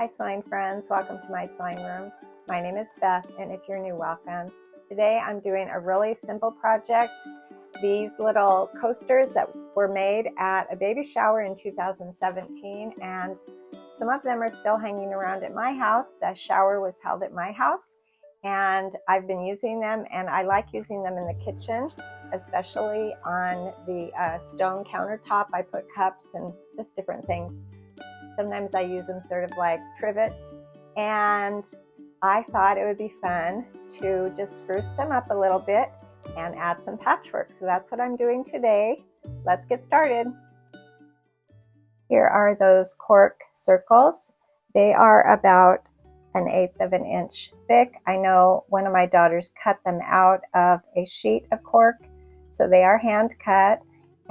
Hi sewing friends, welcome to my sewing room. My name is Beth, and if you're new, welcome. Today I'm doing a really simple project. These little coasters that were made at a baby shower in 2017, and some of them are still hanging around at my house. The shower was held at my house, and I've been using them, and I like using them in the kitchen, especially on the stone countertop. I put cups and just different things. Sometimes I use them sort of like trivets, and I thought it would be fun to just spruce them up a little bit and add some patchwork. So that's what I'm doing today. Let's get started. Here are those cork circles. They are about 1/8 of an inch thick. I know one of my daughters cut them out of a sheet of cork, so they are hand cut,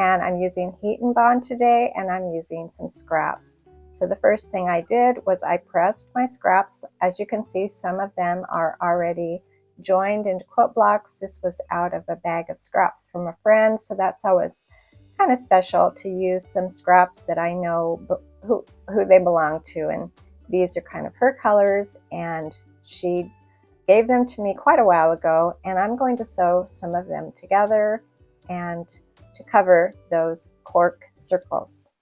and I'm using heat and bond today, and I'm using some scraps. So the first thing I did was I pressed my scraps. As you can see, some of them are already joined into quilt blocks. This was out of a bag of scraps from a friend, so that's always kind of special to use some scraps that I know who they belong to. And these are kind of her colors, and she gave them to me quite a while ago, and I'm going to sew some of them together and to cover those cork circles.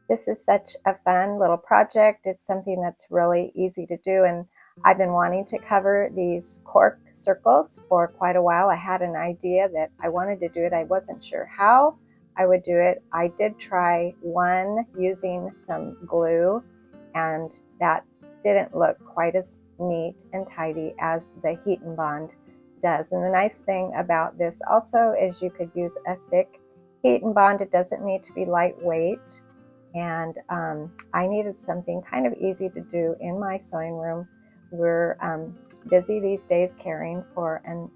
This is such a fun little project. It's something that's really easy to do, and I've been wanting to cover these cork circles for quite a while. I had an idea that I wanted to do it. I wasn't sure how I would do it. I did try one using some glue, and that didn't look quite as neat and tidy as the heat and bond does. And the nice thing about this also is you could use a thick heat and bond. It doesn't need to be lightweight. And I needed something kind of easy to do in my sewing room. We're busy these days caring for an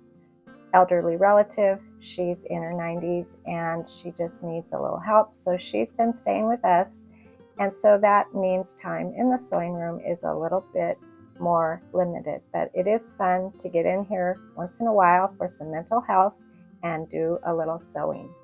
elderly relative. She's in her 90s and she just needs a little help. So she's been staying with us. And so that means time in the sewing room is a little bit more limited. But it is fun to get in here once in a while for some mental health and do a little sewing.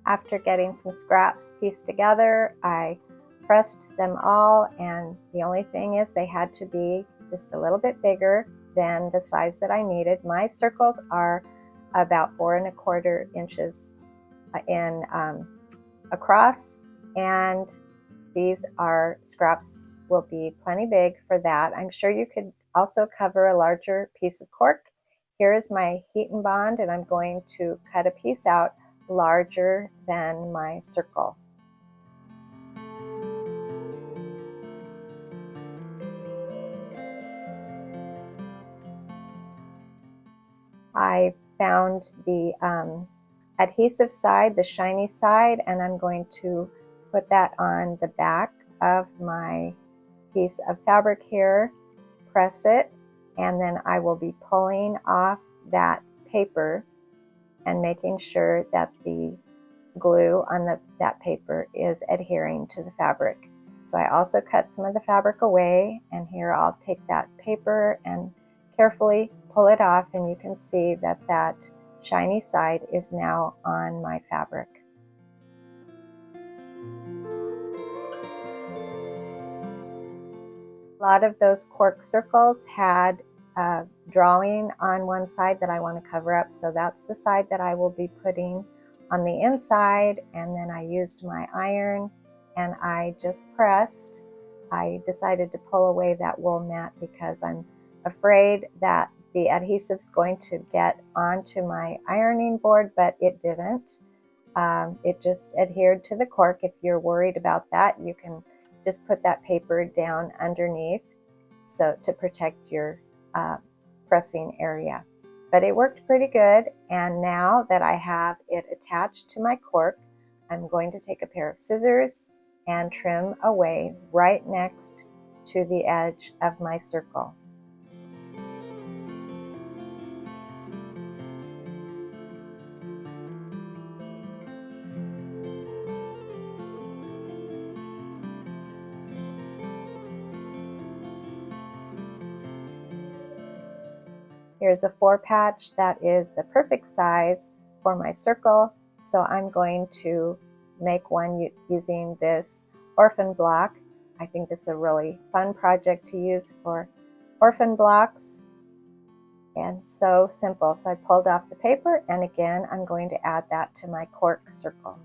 After getting some scraps pieced together, I pressed them all, and the only thing is they had to be just a little bit bigger than the size that I needed. My circles are about 4 1/4 inches in across, and these are scraps will be plenty big for that. I'm sure you could also cover a larger piece of cork. Here is my heat and bond, and I'm going to cut a piece out larger than my circle. I found the adhesive side, the shiny side, and I'm going to put that on the back of my piece of fabric here, press it, and then I will be pulling off that paper and making sure that the glue on that paper is adhering to the fabric. So I also cut some of the fabric away, and here I'll take that paper and carefully pull it off, and you can see that that shiny side is now on my fabric. A lot of those cork circles had a drawing on one side that I want to cover up, so that's the side that I will be putting on the inside. And then I used my iron and I just pressed. I decided to pull away that wool mat because I'm afraid that the adhesive's going to get onto my ironing board, but it didn't. It just adhered to the cork. If you're worried about that, you can just put that paper down underneath so to protect your pressing area. But it worked pretty good, and now that I have it attached to my cork, I'm going to take a pair of scissors and trim away right next to the edge of my circle. Here's a 4 patch that is the perfect size for my circle, so I'm going to make one using this orphan block. I think this is a really fun project to use for orphan blocks, and so simple. So I pulled off the paper, and again I'm going to add that to my cork circle.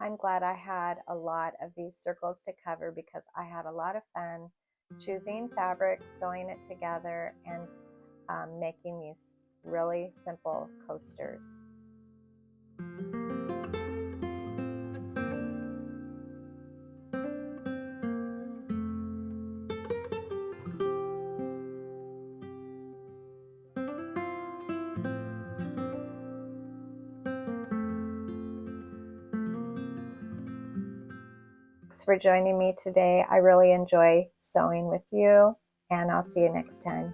I'm glad I had a lot of these circles to cover because I had a lot of fun choosing fabric, sewing it together, and making these really simple coasters. Thanks for joining me today. I really enjoy sewing with you, and I'll see you next time.